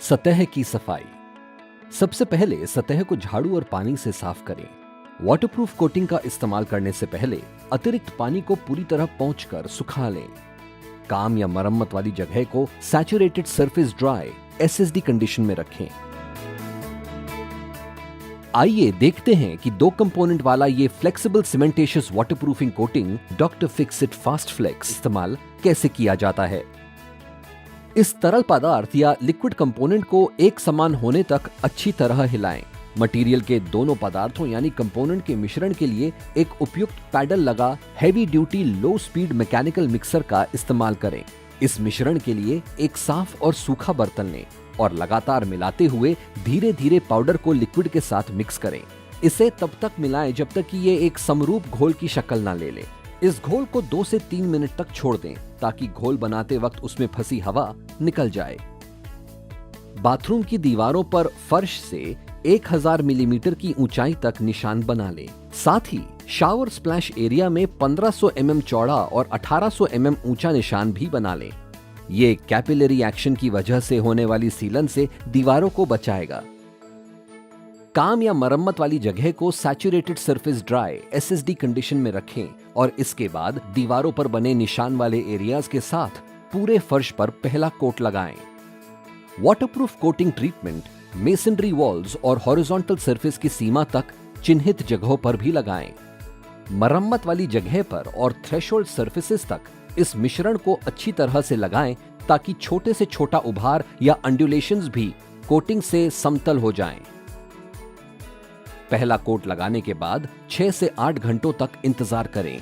सतह की सफाई। सबसे पहले सतह को झाड़ू और पानी से साफ करें। वाटरप्रूफ कोटिंग का इस्तेमाल करने से पहले अतिरिक्त पानी को पूरी तरह पोंछकर सुखा लें। काम या मरम्मत वाली जगह को saturated surface dry (SSD) condition में रखें। आइए देखते हैं कि 2 कंपोनेंट वाला ये flexible cementitious waterproofing coating doctor Fixit Fast Flex इस्तेमाल कैसे किया जाता है। इस तरल पदार्थ या लिक्विड कंपोनेंट को एक समान होने तक अच्छी तरह हिलाएं। मटेरियल के दोनों पदार्थों यानी कंपोनेंट के मिश्रण के लिए एक उपयुक्त पैडल लगा हैवी ड्यूटी लो स्पीड मैकेनिकल मिक्सर का इस्तेमाल करें। इस मिश्रण के लिए एक साफ और सूखा बर्तन लें और लगातार मिलाते हुए धीरे धीरे पाउडर को लिक्विड के साथ मिक्स करें। इसे तब तक मिलाएं जब तक कि ये एक समरूप घोल की शक्ल ना ले ले। इस घोल को 2 से 3 मिनट तक छोड़ दें ताकि घोल बनाते वक्त उसमें फंसी हवा निकल जाए। बाथरूम की दीवारों पर फर्श से 1000 मिलीमीटर की ऊंचाई तक निशान बना लें। साथ ही शावर स्प्लैश एरिया में 1500 mm चौड़ा और 1800 mm ऊंचा निशान भी बना लें। ये कैपिलरी एक्शन की वजह से होने वाली सीलन से दीवारों को बचाएगा। काम या मरम्मत वाली जगह को saturated surface dry (SSD) condition में रखें और इसके बाद दीवारों पर बने निशान वाले एरियाज के साथ पूरे फर्श पर पहला कोट लगाएं। Waterproof coating treatment masonry walls और हॉरिजॉन्टल सरफेस की सीमा तक चिन्हित जगहों पर भी लगाएं। मरम्मत वाली जगह पर और थ्रेशोल्ड सरफेसेस तक इस मिश्रण को अच्छी तरह से लगाएं ताकि छोटे से छोटा उभार या अंडुलेशंस भी कोटिंग से समतल हो जाएं। पहला कोट लगाने के बाद 6 से 8 घंटों तक इंतजार करें।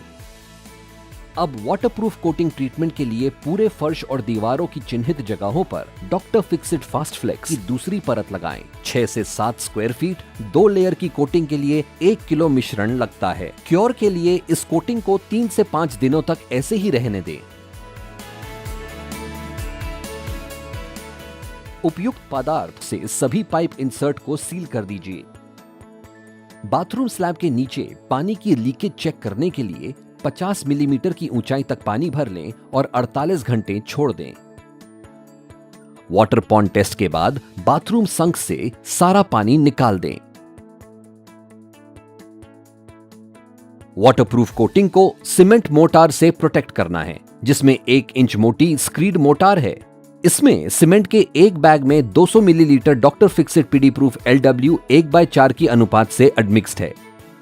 अब वाटरप्रूफ कोटिंग ट्रीटमेंट के लिए पूरे फर्श और दीवारों की चिन्हित जगहों पर डॉक्टर फिक्सिट फास्ट फ्लेक्स की दूसरी परत लगाएं। 6 से 7 स्क्वायर फीट 2 लेयर की कोटिंग के लिए 1 किलो मिश्रण लगता है। क्योर के लिए इस कोटिंग को 3 से 5 दिनों तक ऐसे ही रहने दें। उपयुक्त पदार्थ से सभी पाइप इंसर्ट को सील कर दीजिए। बाथरूम स्लैब के नीचे पानी की लीकेज चेक करने के लिए 50 मिलीमीटर की ऊंचाई तक पानी भर लें और 48 घंटे छोड़ दें। वाटर पॉन्ड टेस्ट के बाद बाथरूम संक से सारा पानी निकाल दें। वाटरप्रूफ कोटिंग को सीमेंट मोटार से प्रोटेक्ट करना है, जिसमें 1 इंच मोटी स्क्रीड मोटार है। इसमें सीमेंट के एक बैग में 200 millilitre doctor Fixit PD proof LW 1/4 की अनुपात से एडमिक्स्ड है।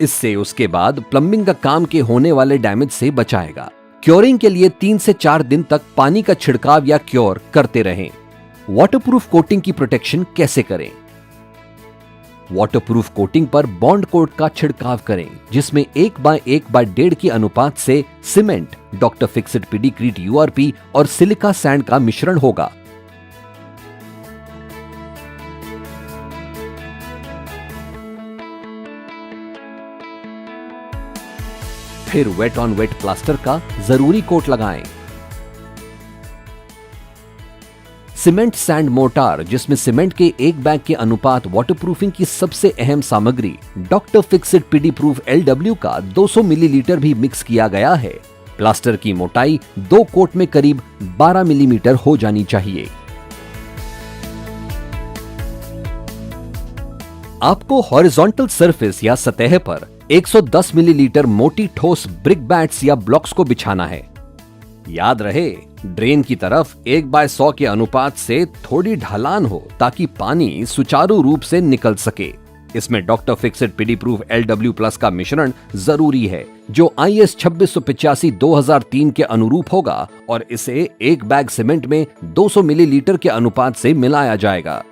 इससे उसके बाद प्लम्बिंग का काम के होने वाले डैमेज से बचाएगा। क्योरिंग के लिए 3 से 4 दिन तक पानी का छिड़काव या क्योर करते रहें। वाटरप्रूफ कोटिंग की प्रोटेक्शन कैसे करें? वाटरप्रूफ कोटिंग पर बॉन्ड कोट का छिड़काव करें, जिसमें 1/1/1.5 की अनुपात से सीमेंट, डॉक्टर फिक्सिट पीडीक्रीट URP और सिलिका सैंड का मिश्रण होगा। फिर वेट ऑन वेट प्लास्टर का जरूरी कोट लगाएं। सीमेंट सैंड मोटार, जिसमें सीमेंट के एक बैग के अनुपात वाटरप्रूफिंग की सबसे अहम सामग्री doctor Fixit PD proof LW का 200 मिलीलीटर भी मिक्स किया गया है। प्लास्टर की मोटाई 2 कोट में करीब 12 मिलीमीटर हो जानी चाहिए। आपको हॉरिजॉन्टल सरफेस या सतह पर 110 मिलीलीटर मोटी ठोस ब्रिक बैट्स या ब्लॉक्स को बिछाना है। याद रहे, ड्रेन की तरफ 1/100 के अनुपात से थोड़ी ढलान हो ताकि पानी सुचारू रूप से निकल सके। इसमें doctor Fixit PD proof LW+ का मिश्रण जरूरी है, जो IS 2685/2003 के अनुरूप होगा और इसे एक बैग सीमेंट में 200 मिलीलीटर के अनुपात से मिलाया जाएगा।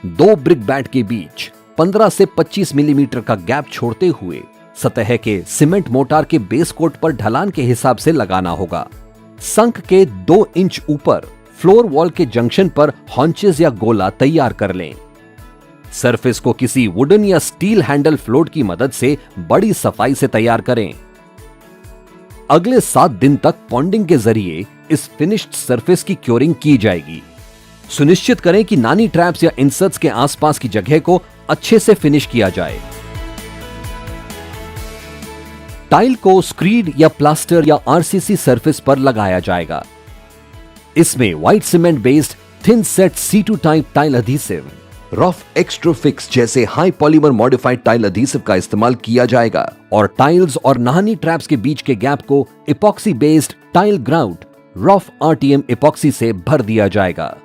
2 ब्रिक बैट के बीच 15 से 25 मिलीमीटर का गैप छोड़ते हुए सतह के सीमेंट मोटार के बेस कोट पर ढलान के हिसाब से लगाना होगा। संक के 2 इंच ऊपर फ्लोर वॉल के जंक्शन पर हॉन्चेस या गोला तैयार कर लें। सरफेस को किसी वुडन या स्टील हैंडल फ्लोट की मदद से बड़ी सफाई से तैयार करें। अगले 7 दिन तक पॉन्डिंग के जरिए इस फिनिश्ड सरफेस की क्योरिंग की जाएगी। सुनिश्चित करें कि नानी ट्रैप्स या इंसर्ट्स के आसपास की जगह को अच्छे से फिनिश किया जाए। टाइल को स्क्रीड या प्लास्टर या RCC सरफेस पर लगाया जाएगा। इसमें white cement based thin set C2 type tile adhesive, Roff Xtrofix जैसे high polymer modified tile adhesive का इस्तेमाल किया जाएगा और टाइल्स और नहानी ट्रैप्स के बीच के गैप को epoxy based tile grout rough RTM epoxy से भर दिया जाएगा।